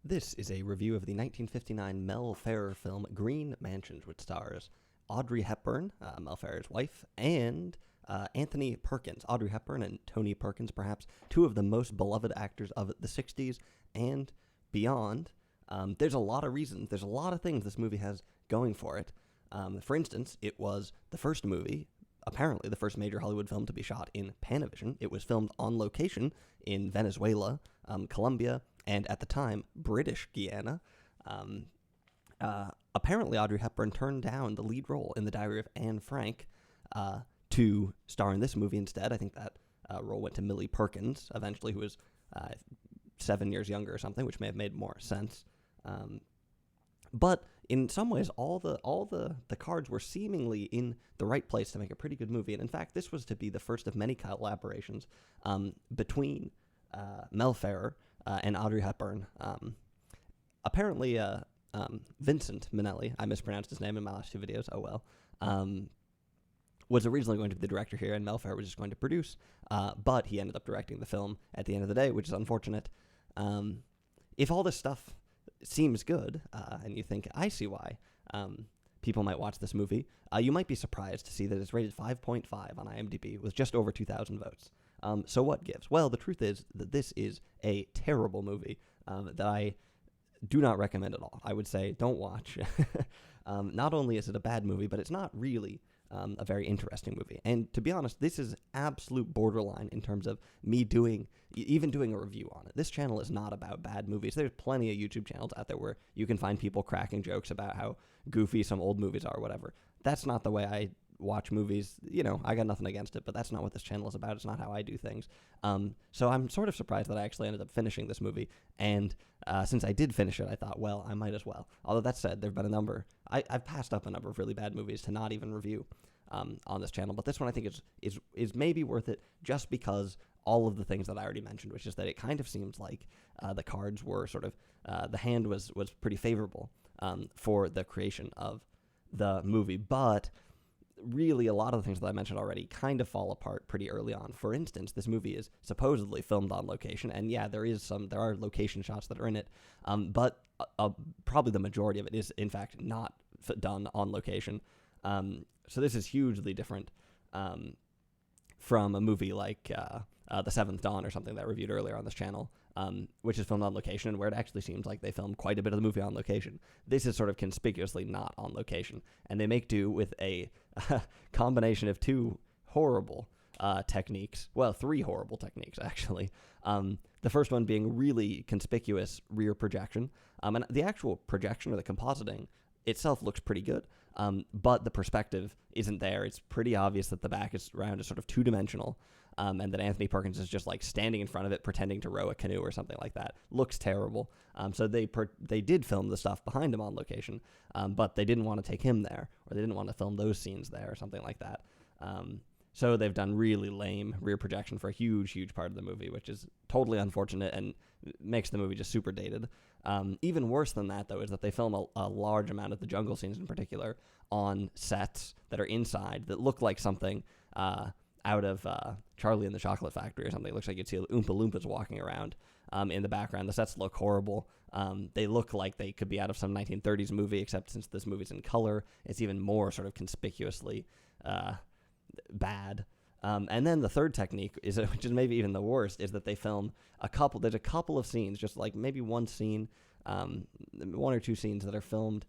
This is a review of the 1959 Mel Ferrer film Green Mansions, which stars Audrey Hepburn, Mel Ferrer's wife, and Anthony Perkins. Audrey Hepburn and Tony Perkins, perhaps two of the most beloved actors of the 60s and beyond. There's a lot of reasons. There's a lot of things this movie has going for it. For instance, it was the first movie, apparently the first major Hollywood film to be shot in Panavision. It was filmed on location in Venezuela, Colombia, and at the time, British Guiana. Apparently, Audrey Hepburn turned down the lead role in The Diary of Anne Frank to star in this movie instead. I think that role went to Millie Perkins, eventually, who was 7 years younger or something, which may have made more sense. But in some ways, all the cards were seemingly in the right place to make a pretty good movie. And in fact, this was to be the first of many collaborations between Mel Ferrer and Audrey Hepburn. Apparently, Vincent Minnelli, I mispronounced his name in my last two videos, oh well, was originally going to be the director here, and Mel Ferrer was just going to produce, but he ended up directing the film at the end of the day, which is unfortunate. If all this stuff seems good, and you think, I see why people might watch this movie, you might be surprised to see that it's rated 5.5 on IMDb with just over 2,000 votes. So what gives? Well, the truth is that this is a terrible movie that I do not recommend at all. I would say don't watch. Not only is it a bad movie, but it's not really a very interesting movie. And to be honest, this is absolute borderline in terms of me even doing a review on it. This channel is not about bad movies. There's plenty of YouTube channels out there where you can find people cracking jokes about how goofy some old movies are or whatever. That's not the way I watch movies. You know, I got nothing against it, but that's not what this channel is about. It's not how I do things. So I'm sort of surprised that I actually ended up finishing this movie. And since I did finish it, I thought, well, I might as well. Although that said, there have been a number. I've passed up a number of really bad movies to not even review on this channel. But this one I think is maybe worth it just because all of the things that I already mentioned, which is that it kind of seems like the cards were sort of, the hand was pretty favorable for the creation of the movie. But really, a lot of the things that I mentioned already kind of fall apart pretty early on. For instance, this movie is supposedly filmed on location, and yeah, there are location shots that are in it, but probably the majority of it is, in fact, not done on location. So this is hugely different from a movie like The Seventh Dawn or something that I reviewed earlier on this channel, which is filmed on location, where it actually seems like they filmed quite a bit of the movie on location. This is sort of conspicuously not on location, and they make do with a combination of two horrible techniques. Well, three horrible techniques, actually. The first one being really conspicuous rear projection, and the actual projection or the compositing itself looks pretty good, but the perspective isn't there. It's pretty obvious that the back is round is sort of two-dimensional, and that Anthony Perkins is just like standing in front of it pretending to row a canoe or something like that. Looks terrible. So they did film the stuff behind him on location, but they didn't want to take him there, or they didn't want to film those scenes there or something like that. So they've done really lame rear projection for a huge, huge part of the movie, which is totally unfortunate and makes the movie just super dated. Even worse than that, though, is that they film a large amount of the jungle scenes in particular on sets that are inside that look like something out of Charlie and the Chocolate Factory or something. It looks like you'd see Oompa Loompas walking around in the background. The sets look horrible. They look like they could be out of some 1930s movie, except since this movie's in color, it's even more sort of conspicuously bad. And then the third technique, which is maybe even the worst, is that they film there's a couple of scenes, just like maybe one scene, one or two scenes that are filmed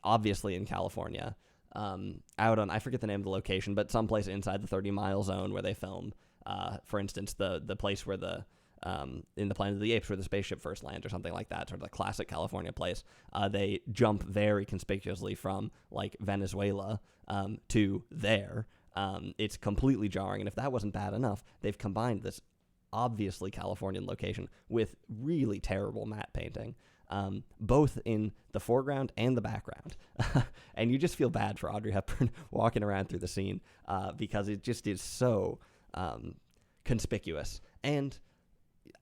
obviously in California, out on, I forget the name of the location, but someplace inside the 30-mile zone where they film, for instance, the place where in the Planet of the Apes where the spaceship first lands or something like that, sort of the classic California place. They jump very conspicuously from like Venezuela to there. It's completely jarring, and if that wasn't bad enough, they've combined this obviously Californian location with really terrible matte painting, both in the foreground and the background. And you just feel bad for Audrey Hepburn walking around through the scene because it just is so conspicuous. And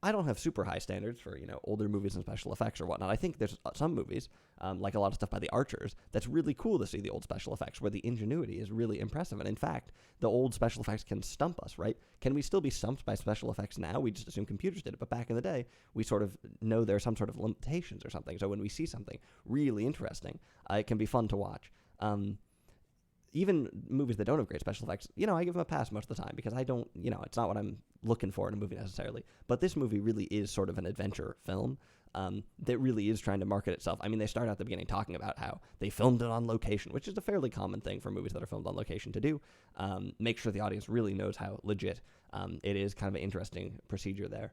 I don't have super high standards for, older movies and special effects or whatnot. I think there's some movies, like a lot of stuff by the Archers, that's really cool to see the old special effects where the ingenuity is really impressive. And in fact, the old special effects can stump us, right? Can we still be stumped by special effects now? We just assume computers did it. But back in the day, we sort of know there are some sort of limitations or something. So when we see something really interesting, it can be fun to watch. Even movies that don't have great special effects, I give them a pass most of the time because I don't, it's not what I'm looking for in a movie necessarily. But this movie really is sort of an adventure film that really is trying to market itself. I mean, they start out at the beginning talking about how they filmed it on location, which is a fairly common thing for movies that are filmed on location to do. Make sure the audience really knows how legit it is. Kind of an interesting procedure there.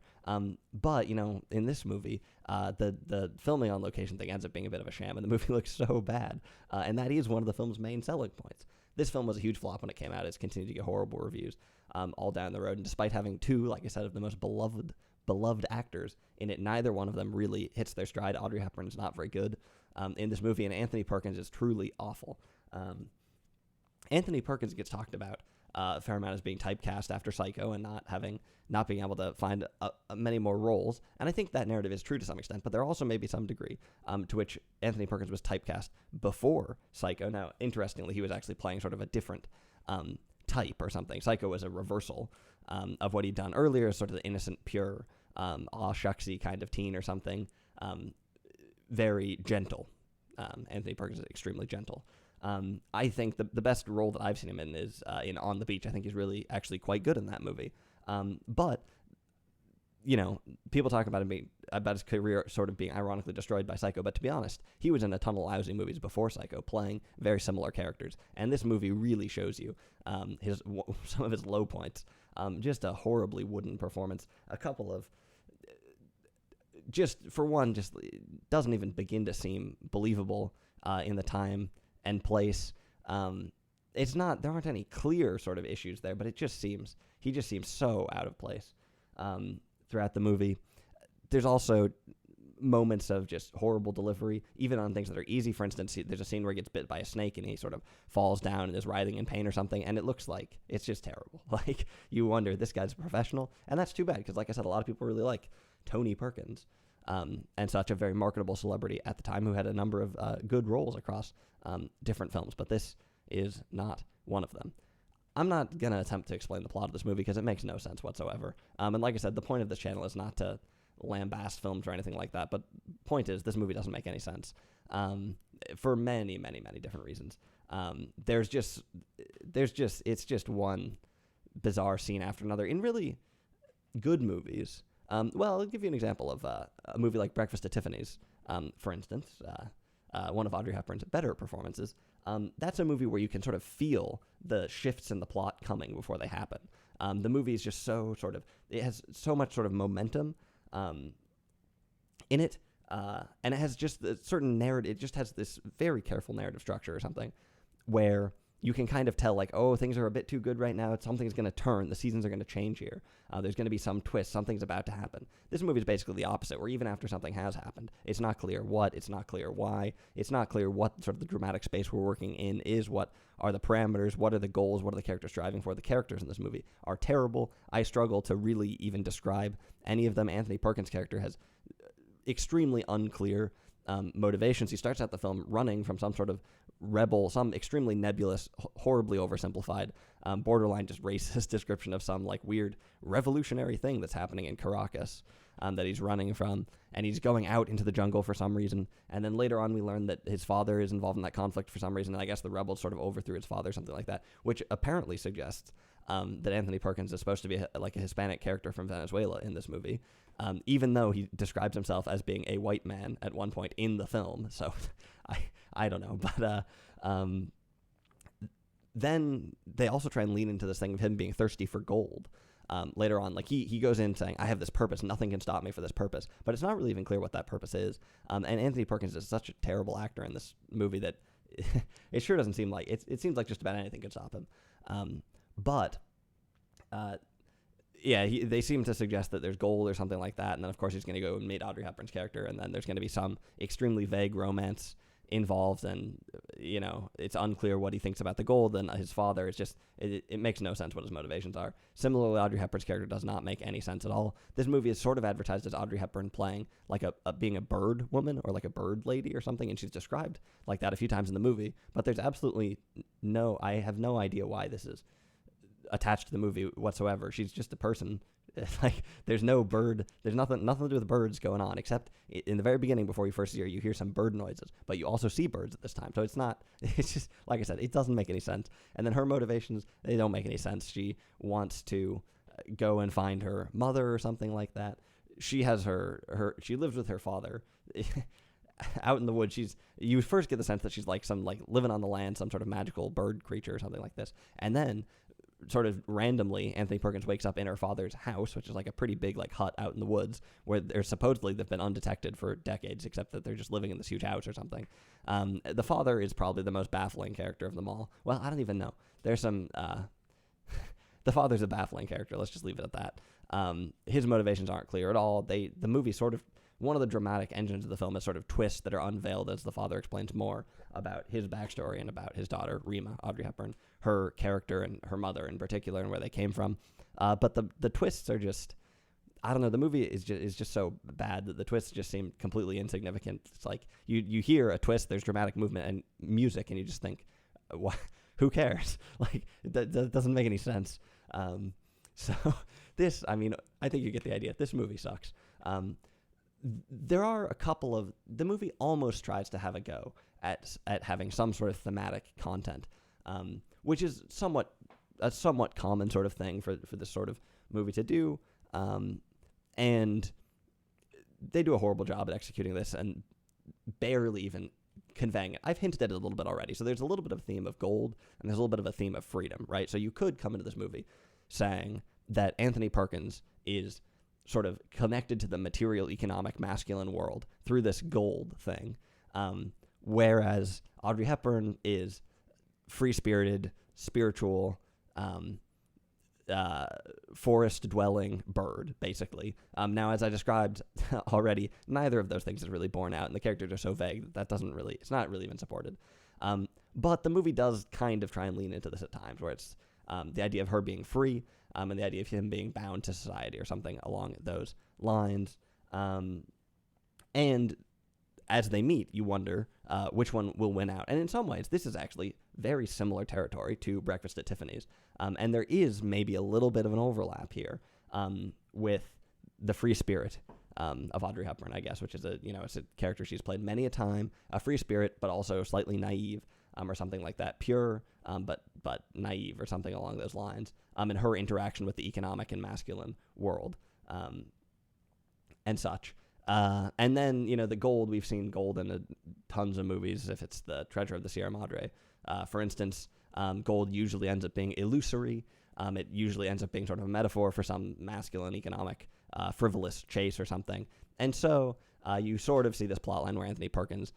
But, in this movie, the filming on location thing ends up being a bit of a sham, and the movie looks so bad. And that is one of the film's main selling points. This film was a huge flop when it came out. It's continued to get horrible reviews all down the road. And despite having two, like I said, of the most beloved actors in it, neither one of them really hits their stride. Audrey Hepburn is not very good in this movie, and Anthony Perkins is truly awful. Anthony Perkins gets talked about a fair amount as being typecast after Psycho and not being able to find many more roles. And I think that narrative is true to some extent, but there also may be some degree to which Anthony Perkins was typecast before Psycho. Now, interestingly, he was actually playing sort of a different type or something. Psycho was a reversal of what he'd done earlier, sort of the innocent, pure, aw shucksy kind of teen or something. Very gentle. Anthony Perkins is extremely gentle. I think the best role that I've seen him in is in On the Beach. I think he's really actually quite good in that movie. But people talk about his career sort of being ironically destroyed by Psycho. But to be honest, he was in a ton of lousy movies before Psycho, playing very similar characters. And this movie really shows you some of his low points. Just a horribly wooden performance. A couple of just doesn't even begin to seem believable in the time and place. There aren't any clear sort of issues there, but he just seems so out of place throughout the movie. There's also moments of just horrible delivery, even on things that are easy. For instance, there's a scene where he gets bit by a snake and he sort of falls down and is writhing in pain or something, and it looks like it's just terrible. Like, you wonder, this guy's a professional, and that's too bad, because like I said, a lot of people really like Tony Perkins, and such a very marketable celebrity at the time who had a number of good roles across different films, but this is not one of them. I'm not going to attempt to explain the plot of this movie because it makes no sense whatsoever. And like I said, the point of this channel is not to lambast films or anything like that, but point is, this movie doesn't make any sense for many, many, many different reasons. It's just one bizarre scene after another in really good movies. Well, I'll give you an example of a movie like Breakfast at Tiffany's, for instance, one of Audrey Hepburn's better performances. That's a movie where you can sort of feel the shifts in the plot coming before they happen. The movie is just it has so much sort of momentum in it, and it has just a certain narrative. It just has this very careful narrative structure or something where you can kind of tell, like, oh, things are a bit too good right now. Something's going to turn. The seasons are going to change here. There's going to be some twist. Something's about to happen. This movie is basically the opposite, where even after something has happened, it's not clear what, it's not clear why, it's not clear what sort of the dramatic space we're working in is, what are the parameters, what are the goals, what are the characters striving for. The characters in this movie are terrible. I struggle to really even describe any of them. Anthony Perkins' character has extremely unclear motivations. He starts out the film running from some sort of rebel, some extremely nebulous, horribly oversimplified, borderline just racist description of some like weird revolutionary thing that's happening in Caracas that he's running from, and he's going out into the jungle for some reason, and then later on we learn that his father is involved in that conflict for some reason, and I guess the rebels sort of overthrew his father, something like that, which apparently suggests that Anthony Perkins is supposed to be like a Hispanic character from Venezuela in this movie, even though he describes himself as being a white man at one point in the film. So I don't know, but then they also try and lean into this thing of him being thirsty for gold. Later on, like he goes in saying, I have this purpose, nothing can stop me for this purpose, but it's not really even clear what that purpose is. And Anthony Perkins is such a terrible actor in this movie that it sure doesn't seem like it seems like just about anything could stop him. They seem to suggest that there's gold or something like that, and then of course he's going to go and meet Audrey Hepburn's character, and then there's going to be some extremely vague romance involved, and it's unclear what he thinks about the gold, and his father is just it makes no sense what his motivations are. Similarly, Audrey Hepburn's character does not make any sense at all. This movie is sort of advertised as Audrey Hepburn playing like being a bird woman or like a bird lady or something, and she's described like that a few times in the movie, but there's absolutely I have no idea why this is attached to the movie whatsoever. She's just a person. Like, there's no bird, there's nothing to do with birds going on, except in the very beginning before you first see her, you hear some bird noises, but you also see birds at this time. So it's just, like I said, it doesn't make any sense. And then her motivations, they don't make any sense. She wants to go and find her mother or something like that. She has she lives with her father out in the woods. You first get the sense that she's like living on the land, some sort of magical bird creature or something like this. And then sort of randomly, Anthony Perkins wakes up in her father's house, which is like a pretty big like hut out in the woods, where they've been undetected for decades, except that they're just living in this huge house or something. The father is probably the most baffling character of them all. Well, I don't even know. There's some the father's a baffling character. Let's just leave it at that. His motivations aren't clear at all. The movie sort of, one of the dramatic engines of the film is sort of twists that are unveiled as the father explains more about his backstory and about his daughter, Rima, Audrey Hepburn, her character and her mother in particular, and where they came from. But the twists are just, I don't know, the movie is just so bad that the twists just seem completely insignificant. It's like you hear a twist, there's dramatic movement and music, and you just think, what? Who cares? Like, that doesn't make any sense. So this, I mean, I think you get the idea. This movie sucks. There are a couple of, the movie almost tries to have a go at having some sort of thematic content, which is a somewhat common sort of thing for this sort of movie to do, and they do a horrible job at executing this and barely even conveying it. I've hinted at it a little bit already. So there's a little bit of a theme of gold, and there's a little bit of a theme of freedom, right? So you could come into this movie saying that Anthony Perkins is sort of connected to the material, economic, masculine world through this gold thing, whereas Audrey Hepburn is free-spirited, spiritual, forest-dwelling bird, basically. Now, as I described already, neither of those things is really borne out, and the characters are so vague that it's not really even supported. But the movie does kind of try and lean into this at times, where it's the idea of her being free, and the idea of him being bound to society or something along those lines. And as they meet, you wonder which one will win out. And in some ways, this is actually very similar territory to Breakfast at Tiffany's. And there is maybe a little bit of an overlap here with the free spirit of Audrey Hepburn, I guess, which is it's a character she's played many a time, a free spirit, but also slightly naive, or something like that, pure, but naive, or something along those lines, in her interaction with the economic and masculine world, and such. And then, the gold, we've seen gold in tons of movies, if it's the Treasure of the Sierra Madre. For instance, gold usually ends up being illusory. It usually ends up being sort of a metaphor for some masculine, economic, frivolous chase or something. And so you sort of see this plotline where Anthony Perkins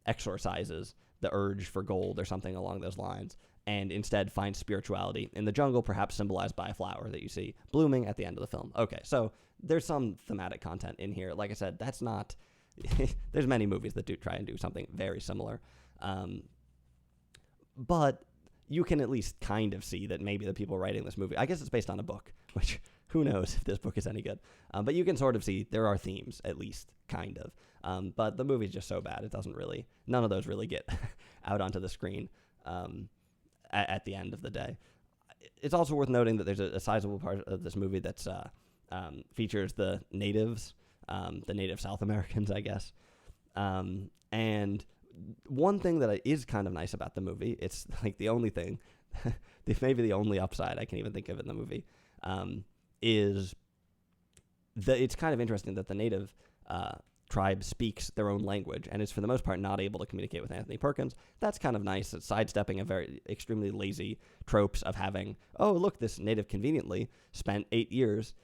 exorcises the urge for gold or something along those lines, and instead finds spirituality in the jungle, perhaps symbolized by a flower that you see blooming at the end of the film. Okay, so there's some thematic content in here. Like I said, that's not... there's many movies that do try and do something very similar. But you can at least kind of see that maybe the people writing this movie... I guess it's based on a book, which who knows if this book is any good. But you can sort of see there are themes, at least, kind of. But the movie's just so bad, it doesn't really... None of those really get out onto the screen at the end of the day. It's also worth noting that there's a sizable part of this movie that's features the natives, the native South Americans, I guess. And one thing that is kind of nice about the movie, it's like the only thing, maybe the only upside I can even think of in the movie, is that it's kind of interesting that the native tribe speaks their own language and is for the most part not able to communicate with Anthony Perkins. That's kind of nice. It's sidestepping a very extremely lazy tropes of having, oh, look, this native conveniently spent 8 years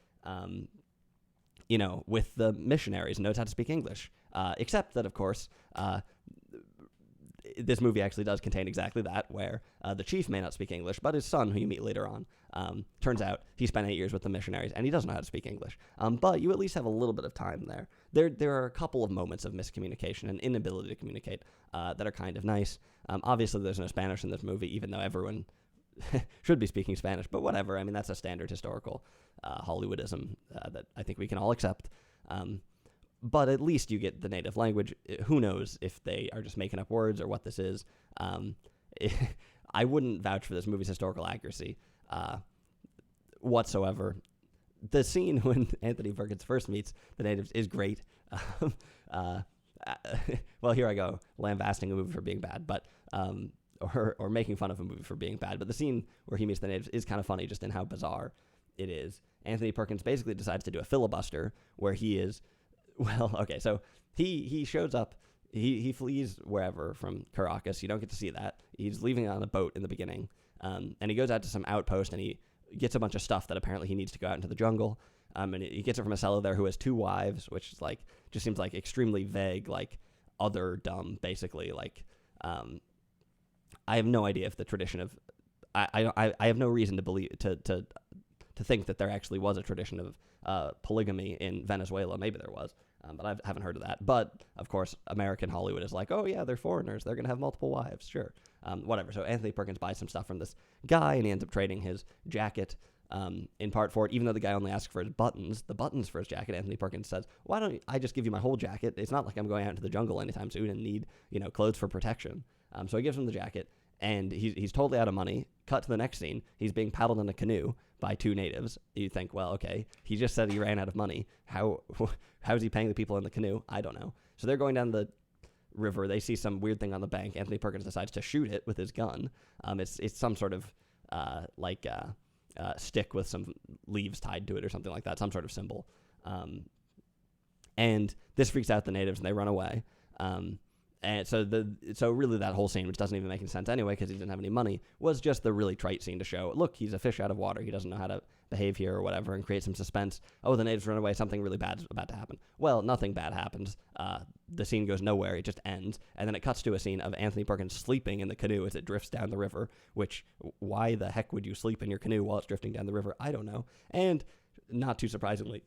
with the missionaries, knows how to speak English. Except that, of course, this movie actually does contain exactly that, where the chief may not speak English, but his son, who you meet later on, turns out he spent 8 years with the missionaries, and he doesn't know how to speak English. But you at least have a little bit of time there. There are a couple of moments of miscommunication and inability to communicate that are kind of nice. Obviously, there's no Spanish in this movie, even though everyone should be speaking Spanish, but whatever. I mean, that's a standard historical Hollywoodism that I think we can all accept. But at least you get the native language. Who knows if they are just making up words or what this is. I wouldn't vouch for this movie's historical accuracy whatsoever. The scene when Anthony Perkins first meets the natives is great. Well, here I go, lambasting a movie for being bad, but or making fun of a movie for being bad. But the scene where he meets the natives is kind of funny just in how bizarre it is. Anthony Perkins basically decides to do a filibuster where he is... Well, okay, so he shows up, he flees wherever from Caracas. You don't get to see that. He's leaving on a boat in the beginning, and he goes out to some outpost, and he gets a bunch of stuff that apparently he needs to go out into the jungle, and he gets it from a seller there who has 2 wives, which is like, just seems like extremely vague, like other dumb, basically. Like, I have no idea if the tradition of, I have no reason to believe, to think that there actually was a tradition of polygamy in Venezuela. Maybe there was. But I haven't heard of that. But, of course, American Hollywood is like, oh, yeah, they're foreigners. They're going to have multiple wives. Sure. Whatever. So Anthony Perkins buys some stuff from this guy, and he ends up trading his jacket in part for it, even though the guy only asks for his buttons. The buttons for his jacket, Anthony Perkins says, why don't I just give you my whole jacket? It's not like I'm going out into the jungle anytime soon and need, clothes for protection. So he gives him the jacket, and he's totally out of money. Cut to the next scene. He's being paddled in a canoe by 2 natives. You think, well, okay, he just said he ran out of money. How is he paying the people in the canoe? I don't know. So they're going down the river. They see some weird thing on the bank. Anthony Perkins decides to shoot it with his gun. It's some sort of stick with some leaves tied to it or something like that, some sort of symbol. And this freaks out the natives, and they run away. And so really that whole scene, which doesn't even make any sense anyway because he didn't have any money, was just the really trite scene to show, look, he's a fish out of water. He doesn't know how to behave here or whatever, and create some suspense. Oh, the natives run away. Something really bad is about to happen. Well, nothing bad happens. The scene goes nowhere. It just ends. And then it cuts to a scene of Anthony Perkins sleeping in the canoe as it drifts down the river, which, why the heck would you sleep in your canoe while it's drifting down the river? I don't know. And not too surprisingly,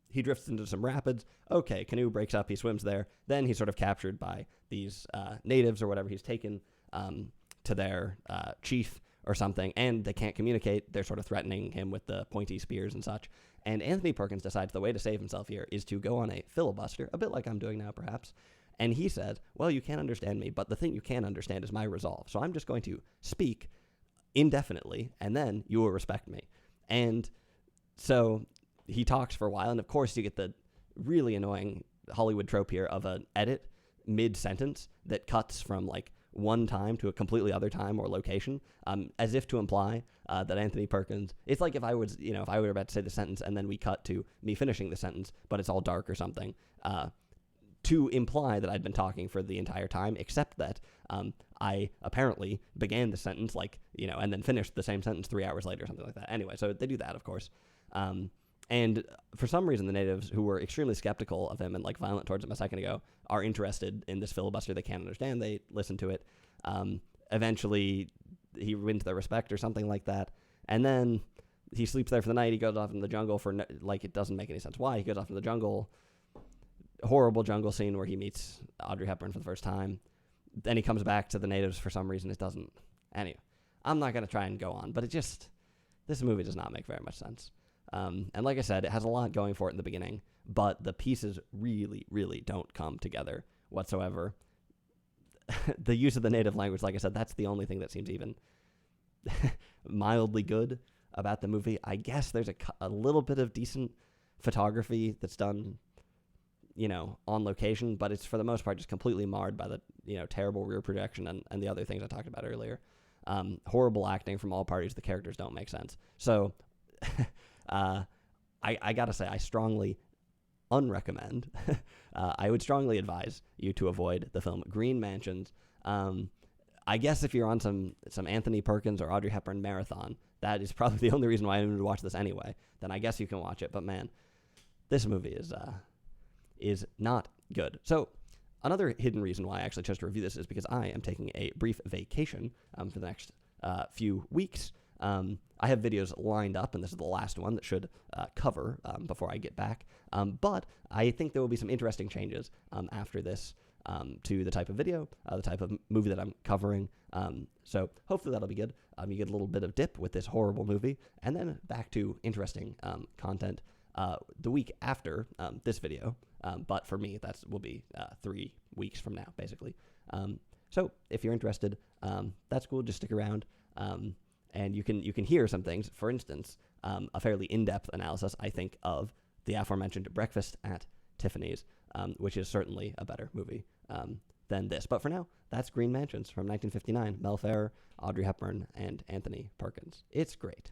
he drifts into some rapids. Okay, canoe breaks up. He swims there. Then he's sort of captured by these natives or whatever. He's taken to their chief or something, and they can't communicate. They're sort of threatening him with the pointy spears and such. And Anthony Perkins decides the way to save himself here is to go on a filibuster, a bit like I'm doing now, perhaps. And he says, well, you can't understand me, but the thing you can understand is my resolve. So I'm just going to speak indefinitely, and then you will respect me. And so he talks for a while, and of course you get the really annoying Hollywood trope here of an edit mid-sentence that cuts from like one time to a completely other time or location, as if to imply that Anthony Perkins, it's like if I was, if I were about to say the sentence and then we cut to me finishing the sentence, but it's all dark or something, to imply that I'd been talking for the entire time, except that I apparently began the sentence and then finished the same sentence 3 hours later or something like that. Anyway, so they do that, of course. And for some reason, the natives, who were extremely skeptical of him and violent towards him a second ago, are interested in this filibuster. They can't understand. They listen to it. Eventually, he wins their respect or something like that. And then he sleeps there for the night. He goes off in the jungle for, it doesn't make any sense why. He goes off in the jungle. Horrible jungle scene where he meets Audrey Hepburn for the first time. Then he comes back to the natives for some reason. It doesn't. Anyway, I'm not going to try and go on, but this movie does not make very much sense. And like I said, it has a lot going for it in the beginning, but the pieces really, really don't come together whatsoever. The use of the native language, like I said, that's the only thing that seems even mildly good about the movie. I guess there's a little bit of decent photography that's done, on location, but it's for the most part just completely marred by the, terrible rear projection and the other things I talked about earlier. Horrible acting from all parties. The characters don't make sense. So... I gotta say, I strongly unrecommend. I would strongly advise you to avoid the film Green Mansions. I guess if you're on some Anthony Perkins or Audrey Hepburn marathon, that is probably the only reason why I would watch this anyway. Then I guess you can watch it. But man, this movie is not good. So Another hidden reason why I actually chose to review this is because I am taking a brief vacation for the next few weeks. I have videos lined up, and this is the last one that should cover before I get back. But I think there will be some interesting changes after this to the type of video, the type of movie that I'm covering. So hopefully that'll be good. You get a little bit of dip with this horrible movie, and then back to interesting content the week after this video. But for me, that will be 3 weeks from now, basically. So if you're interested, that's cool. Just stick around. And you can hear some things. For instance, a fairly in-depth analysis, I think, of the aforementioned Breakfast at Tiffany's, which is certainly a better movie than this. But for now, that's Green Mansions from 1959. Mel Ferrer, Audrey Hepburn, and Anthony Perkins. It's great.